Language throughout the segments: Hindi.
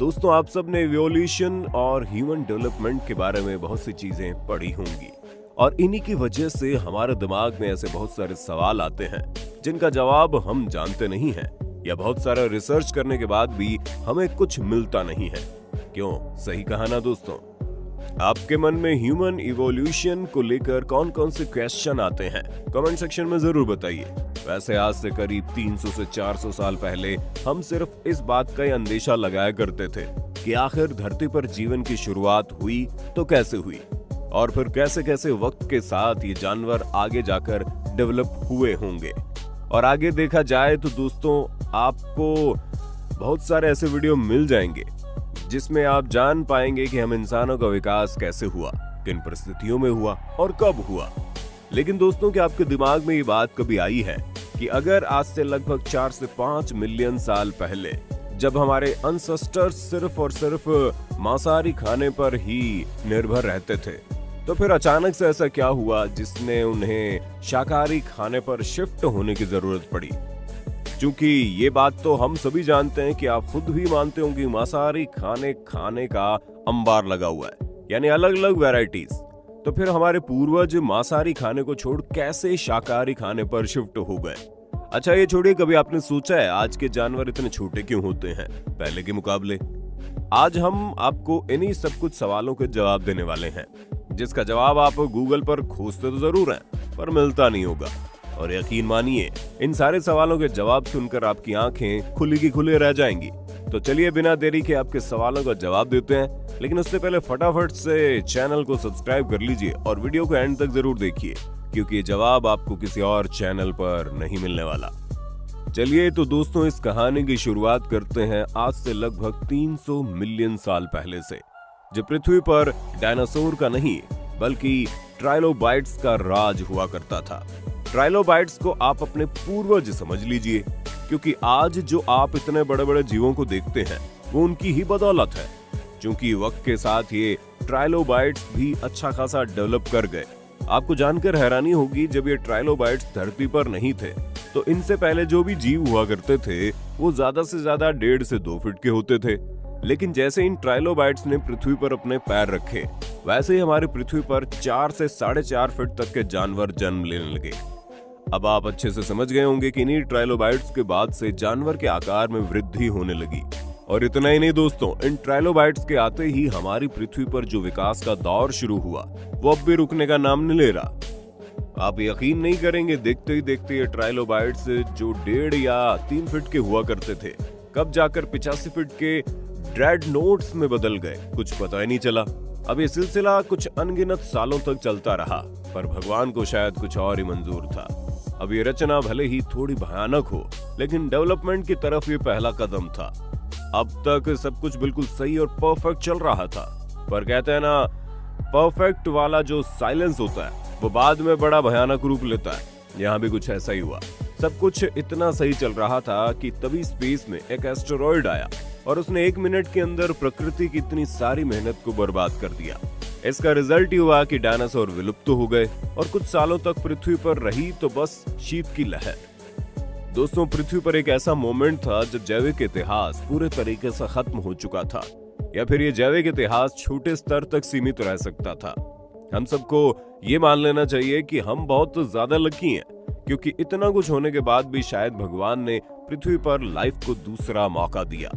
दोस्तों, आप सब ने इवोल्यूशन और ह्यूमन डेवलपमेंट के बारे में बहुत सी चीजें पढ़ी होंगी और इन्हीं की वजह से हमारे दिमाग में ऐसे बहुत सारे सवाल आते हैं जिनका जवाब हम जानते नहीं हैं या बहुत सारा रिसर्च करने के बाद भी हमें कुछ मिलता नहीं है। क्यों? सही कहा ना दोस्तों। आपके मन में ह्यूमन इवोल्यूशन को लेकर कौन कौन से क्वेश्चन आते हैं? कमेंट सेक्शन में जरूर बताइए। वैसे आज से करीब 300 से 400 साल पहले हम सिर्फ इस बात का ही अंदेशा लगाया करते थे कि आखिर धरती पर जीवन की शुरुआत हुई तो कैसे हुई और फिर कैसे कैसे वक्त के साथ ये जानवर आगे जाकर डेवलप हुए होंगे। और आगे देखा जाए तो दोस्तों, आपको बहुत सारे ऐसे वीडियो मिल जाएंगे जिसमें आप जान पाएंगे कि हम इंसानों का विकास कैसे हुआ, किन परिस्थितियों में हुआ और कब हुआ। लेकिन दोस्तों, क्या आपके दिमाग में ये बात कभी आई है कि अगर आज से लगभग 4 से 5 मिलियन साल पहले जब हमारे अनसेस्टर्स सिर्फ और सिर्फ मांसाहारी खाने पर ही निर्भर रहते थे, तो फिर अचानक से ऐसा क्या हुआ जिसने उन्हें शाकाहारी खाने पर शिफ्ट होने की जरूरत पड़ी? क्योंकि ये बात तो हम सभी जानते हैं कि आप खुद भी मानते होंगे, मांसाहारी खाने का अंबार लगा हुआ है, यानी अलग अलग वैरायटीज। तो फिर हमारे पूर्वज मांसाहारी खाने को छोड़ कैसे शाकाहारी खाने पर शिफ्ट हो गए? अच्छा, ये छोड़िए, कभी आपने सोचा है आज के जानवर इतने छोटे क्यों होते हैं पहले के मुकाबले? आज हम आपको इन्हीं सब कुछ सवालों के जवाब देने वाले हैं, जिसका जवाब आप गूगल पर खोजते तो जरूर हैं पर मिलता नहीं होगा। और यकीन मानिए, इन सारे सवालों के जवाब सुनकर आपकी आंखें खुली की खुली रह जाएंगी। तो चलिए बिना देरी के आपके सवालों का जवाब देते हैं, लेकिन उससे पहले फटाफट से चैनल को सब्सक्राइब कर लीजिए और वीडियो को एंड तक जरूर देखिए, क्योंकि ये जवाब आपको किसी और चैनल पर नहीं मिलने वाला। चलिए तो दोस्तों, इस कहानी की शुरुआत करते हैं आज से लगभग 300 मिलियन साल पहले से, जब पृथ्वी पर डायनासोर का नहीं बल्कि ट्राइलोबाइट्स का राज हुआ करता था। ट्राइलोबाइट्स को आप अपने पूर्वज समझ लीजिए, क्योंकि आज जो आप इतने बड़े बड़े जीवों को देखते हैं वो उनकी ही बदौलत है। क्योंकि वक्त के साथ ये ट्राइलोबाइट्स भी अच्छा खासा डेवलप कर गए। आपको जानकर हैरानी होगी, जब ये ट्राइलोबाइट्स धरती पर नहीं थे तो इनसे पहले जो भी जीव हुआ करते थे वो ज्यादा से ज्यादा 1.5 से 2 फीट के होते थे। लेकिन जैसे इन ट्राइलोबाइट्स ने पृथ्वी पर अपने पैर रखे, वैसे ही हमारी पृथ्वी पर 4 से 4.5 फीट तक के जानवर जन्म लेने लगे। अब आप अच्छे से समझ गए होंगे कि इन्हीं ट्राइलोबाइट्स के बाद से जानवर के आकार में वृद्धि होने लगी। और इतना ही नहीं दोस्तों, इन ट्राइलोबाइट्स के आते ही हमारी पृथ्वी पर जो विकास का दौर शुरू हुआ वो अब भी रुकने का नाम नहीं ले रहा। आप यकीन नहीं करेंगे, देखते ही देखते ये ट्राइलोबाइट्स जो 1.5 या 3 फीट के हुआ करते थे, कब जाकर 85 फीट के ड्रेडनोट्स में बदल गए, कुछ पता ही नहीं चला। अब ये सिलसिला कुछ अनगिनत सालों तक चलता रहा, पर भगवान को शायद कुछ और ही मंजूर था। अब ये रचना भले ही थोड़ी भयानक हो, लेकिन डेवलपमेंट की तरफ ये पहला कदम था। अब तक सब कुछ बिल्कुल सही और परफेक्ट चल रहा था, पर कहते हैं ना, परफेक्ट वाला जो साइलेंस होता है वो बाद में बड़ा भयानक रूप लेता है। यहाँ भी कुछ ऐसा ही हुआ। सब कुछ इतना सही चल रहा था कि तभी स्पेस में एक एस्टेरॉयड आया और उसने 1 मिनट के अंदर प्रकृति की इतनी सारी मेहनत को बर्बाद कर दिया। इसका रिजल्ट ही हुआ कि डायनासोर विलुप्त हो गए और कुछ सालों तक पृथ्वी पर रही तो बस शीत की लहर। दोस्तों, पृथ्वी पर एक ऐसा मोमेंट था जब जैविक इतिहास पूरे तरीके से खत्म हो चुका था, या फिर ये जैविक इतिहास छोटे स्तर तक सीमित रह सकता था। हम सबको ये मान लेना चाहिए कि हम बहुत ज्यादा लकी हैं, क्योंकि इतना कुछ होने के बाद भी शायद भगवान ने पृथ्वी पर लाइफ को दूसरा मौका दिया।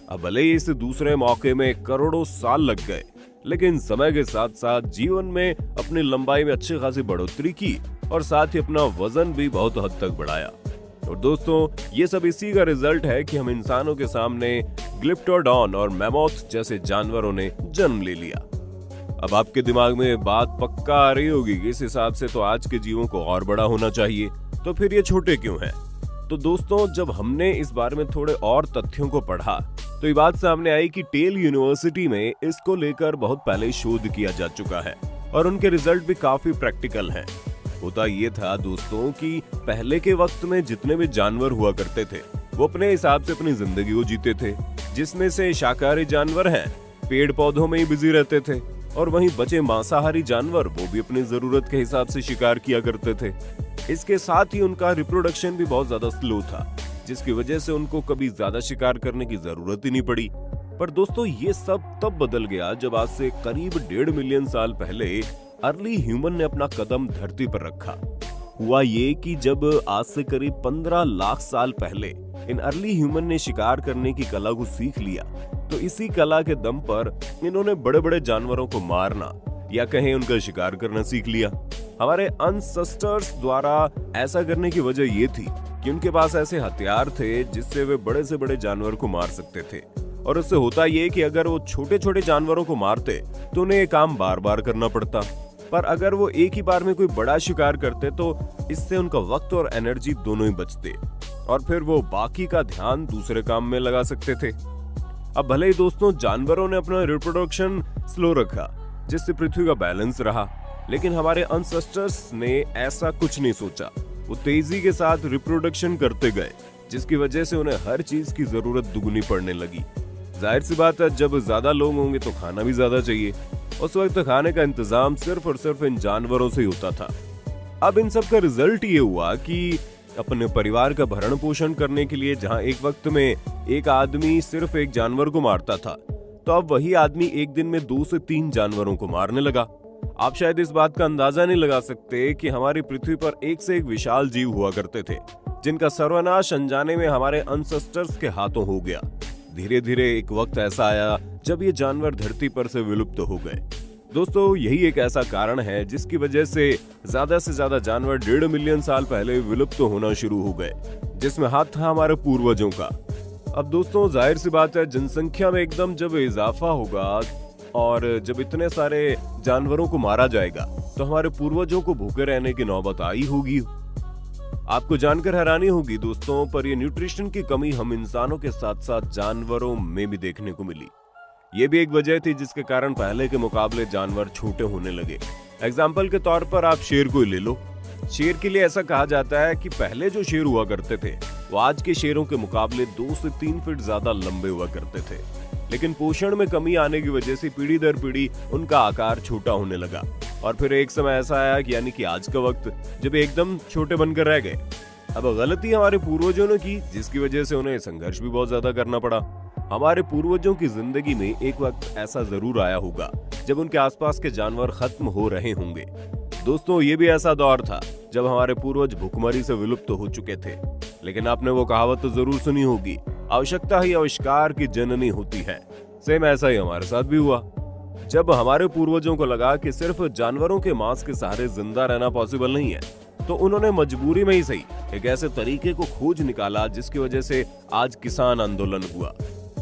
अब भले ही इस दूसरे मौके में करोड़ों साल लग गए, लेकिन समय के साथ साथ जीवन में अपनी लंबाई में अच्छी खासी बढ़ोतरी की और साथ ही अपना वजन भी बहुत हद तक बढ़ाया। और दोस्तों, ये सब इसी का रिजल्ट है कि हम इंसानों के सामने ग्लिप्टोडॉन और मैमोथ जैसे जानवरों ने जन्म ले लिया। अब आपके दिमाग में बात पक्का आ रही होगी कि इस हिसाब से तो आज के जीवों को और बड़ा होना चाहिए, तो फिर ये छोटे क्यों हैं? तो दोस्तों, जब हमने इस बारे में थोड़े और तथ्यों को पढ़ा तो ये बात सामने आई कि टेल यूनिवर्सिटी में इसको लेकर बहुत पहले शोध किया जा चुका है और उनके रिजल्ट भी काफी प्रैक्टिकल हैं। होता ये था दोस्तों कि पहले के वक्त में जितने भी जानवर हुआ करते थे वो अपने हिसाब से अपनी जिंदगी को जीते थे, जिसमें से शाकाहारी जानवर हैं पेड़ पौधों में ही बिजी रहते थे और वहीं बचे मांसाहारी जानवर वो भी अपनी जरूरत के हिसाब से शिकार किया करते थे। इसके साथ ही उनका रिप्रोडक्शन भी बहुत ज्यादा स्लो था, जिसकी वजह से उनको कभी ज्यादा शिकार करने की जरूरत ही नहीं पड़ी। पर दोस्तों ये सब तब बदल गया जब आज से करीब 1.5 मिलियन साल पहले अर्ली ह्यूमन ने अपना कदम धरती पर रखा। हुआ ये कि जब आज से करीब 15 लाख साल पहले इन अर्ली ह्यूमन ने शिकार करने की कला को सीख लिया, तो इसी कला के दम पर इन्होंने बड़े बड़े जानवरों को मारना या कहें उनका शिकार करना सीख लिया। हमारे अनसेस्टर्स द्वारा ऐसा करने की वजह ये थी कि उनके पास ऐसे हथियार थे जिससे वे बड़े से बड़े जानवर को मार सकते थे, और उससे होता ये कि अगर वो छोटे छोटे जानवरों को मारते तो उन्हें ये काम बार बार करना पड़ता, पर अगर वो एक ही बार में कोई बड़ा शिकार करते तो इससे उनका वक्त और एनर्जी दोनों ही बचते, और फिर वो बाकी का ध्यान दूसरे काम में लगा सकते थे। अब भले ही दोस्तों जानवरों ने अपना रिप्रोडक्शन स्लो रखा जिससे पृथ्वी का बैलेंस रहा, लेकिन हमारे अनसेस्टर्स ने ऐसा कुछ नहीं सोचा। वो तेजी के साथ रिप्रोडक्शन करते गए, जिसकी वजह से उन्हें हर चीज की जरूरत दुगनी पड़ने लगी। जाहिर सी बात है, जब ज्यादा लोग होंगे तो खाना भी ज्यादा चाहिए। उस वक्त खाने का इंतजाम सिर्फ और सिर्फ इन जानवरों से ही होता था। अब इन सब का रिजल्ट ये हुआ कि अपने परिवार का भरण पोषण करने के लिए जहां एक वक्त में एक आदमी सिर्फ एक जानवर को मारता था, तो अब वही आदमी एक दिन में 2 से 3 जानवरों को मारने लगा। आप शायद इस बात का अंदाजा नहीं लगा सकते कि हमारी पृथ्वी पर एक से एक विशाल जीव हुआ करते थे, जिनका सर्वनाश अनजाने में हमारे अनसेस्टर्स के हाथों हो गया। धीरे धीरे एक वक्त ऐसा आया जब ये जानवर धरती पर से विलुप्त हो गए। दोस्तों यही एक ऐसा कारण है जिसकी वजह से ज्यादा जानवर 1.5 मिलियन साल पहले विलुप्त होना शुरू हो गए, जिसमें हाथ था हमारे पूर्वजों का। अब दोस्तों जाहिर सी बात है, जनसंख्या में एकदम जब इजाफा होगा और जब इतने सारे जानवरों को मारा जाएगा तो हमारे पूर्वजों को भूखे रहने की नौबत आई होगी। आपको जानकर हैरानी होगी दोस्तों, पर ये न्यूट्रिशन की कमी हम इंसानों के साथ साथ जानवरों में भी देखने को मिली। ये भी एक वजह थी जिसके कारण पहले के मुकाबले जानवर छोटे होने लगे। एग्जाम्पल के तौर पर आप शेर को ले लो। शेर के लिए ऐसा कहा जाता है कि पहले जो शेर हुआ करते थे वो आज के शेरों के मुकाबले 2 से 3 फीट ज्यादा लंबे हुआ करते थे, लेकिन पोषण में कमी आने की वजह से पीढ़ी दर पीढ़ी उनका आकार छोटा होने लगा, और फिर एक समय ऐसा आया कि यानी कि आज का वक्त जब एकदम छोटे बनकर रह गए। अब गलती हमारे पूर्वजों ने की, जिसकी वजह से उन्हें संघर्ष भी बहुत ज्यादा करना पड़ा। हमारे पूर्वजों की जिंदगी में एक वक्त ऐसा जरूर आया होगा जब उनके आसपास के जानवर खत्म हो रहे होंगे। दोस्तों ये भी ऐसा दौर था जब हमारे पूर्वज भूखमरी से विलुप्त हो चुके थे, लेकिन आपने वो कहावत तो जरूर सुनी होगी, आवश्यकता ही आविष्कार की जननी होती है। सेम ऐसा ही हमारे साथ भी हुआ। जब हमारे पूर्वजों को लगा कि सिर्फ जानवरों के मांस के सहारे जिंदा रहना पॉसिबल नहीं है, तो उन्होंने मजबूरी में ही सही एक ऐसे तरीके को खोज निकाला जिसकी वजह से आज किसान आंदोलन हुआ।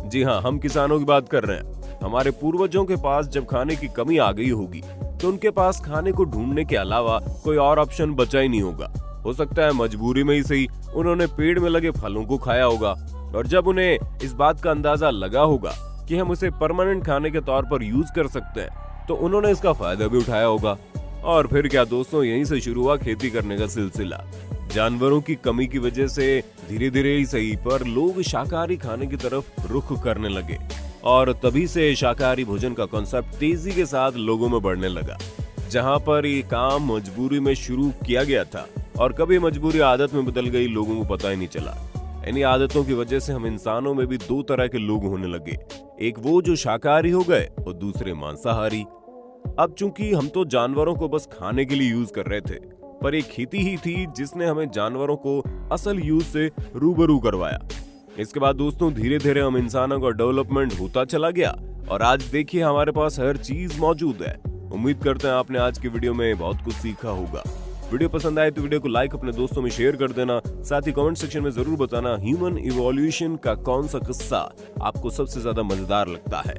जी हाँ, हम किसानों की बात कर रहे हैं। हमारे पूर्वजों के पास जब खाने की कमी आ गई होगी तो उनके पास खाने को ढूंढने के अलावा कोई और ऑप्शन बचा ही नहीं होगा। हो सकता है मजबूरी में ही सही उन्होंने पेड़ में लगे फलों को खाया होगा, और जब उन्हें इस बात का अंदाजा लगा होगा कि हम उसे परमानेंट खाने के तौर पर यूज कर सकते हैं, तो उन्होंने इसका फायदा भी उठाया होगा। और फिर क्या दोस्तों, यहीं से शुरू हुआ खेती करने का सिलसिला। जानवरों की कमी की वजह से धीरे धीरे ही सही पर लोग शाकाहारी खाने की तरफ रुख करने लगे, और तभी से शाकाहारी भोजन का कॉन्सेप्ट तेजी के साथ लोगों में बढ़ने लगा। जहां पर ये काम मजबूरी में शुरू किया गया था और कभी मजबूरी आदत में बदल गई, लोगों को पता ही नहीं चला। इन्हीं आदतों की वजह से हम इंसानों में भी 2 तरह के लोग होने लगे, एक वो जो शाकाहारी हो गए और दूसरे मांसाहारी। अब चूंकि हम तो जानवरों को बस खाने के लिए यूज कर रहे थे, पर एक खेती ही थी जिसने हमें जानवरों को असल यूज से रूबरू करवाया। इसके बाद दोस्तों धीरे धीरे हम इंसानों का डेवलपमेंट होता चला गया, और आज देखिए हमारे पास हर चीज मौजूद है। उम्मीद करते हैं आपने आज की वीडियो में बहुत कुछ सीखा होगा। वीडियो पसंद आए तो वीडियो को लाइक अपने दोस्तों में शेयर कर देना। साथ ही कमेंट सेक्शन में जरूर बताना ह्यूमन इवोल्यूशन का कौन सा किस्सा आपको सबसे ज्यादा मजेदार लगता है।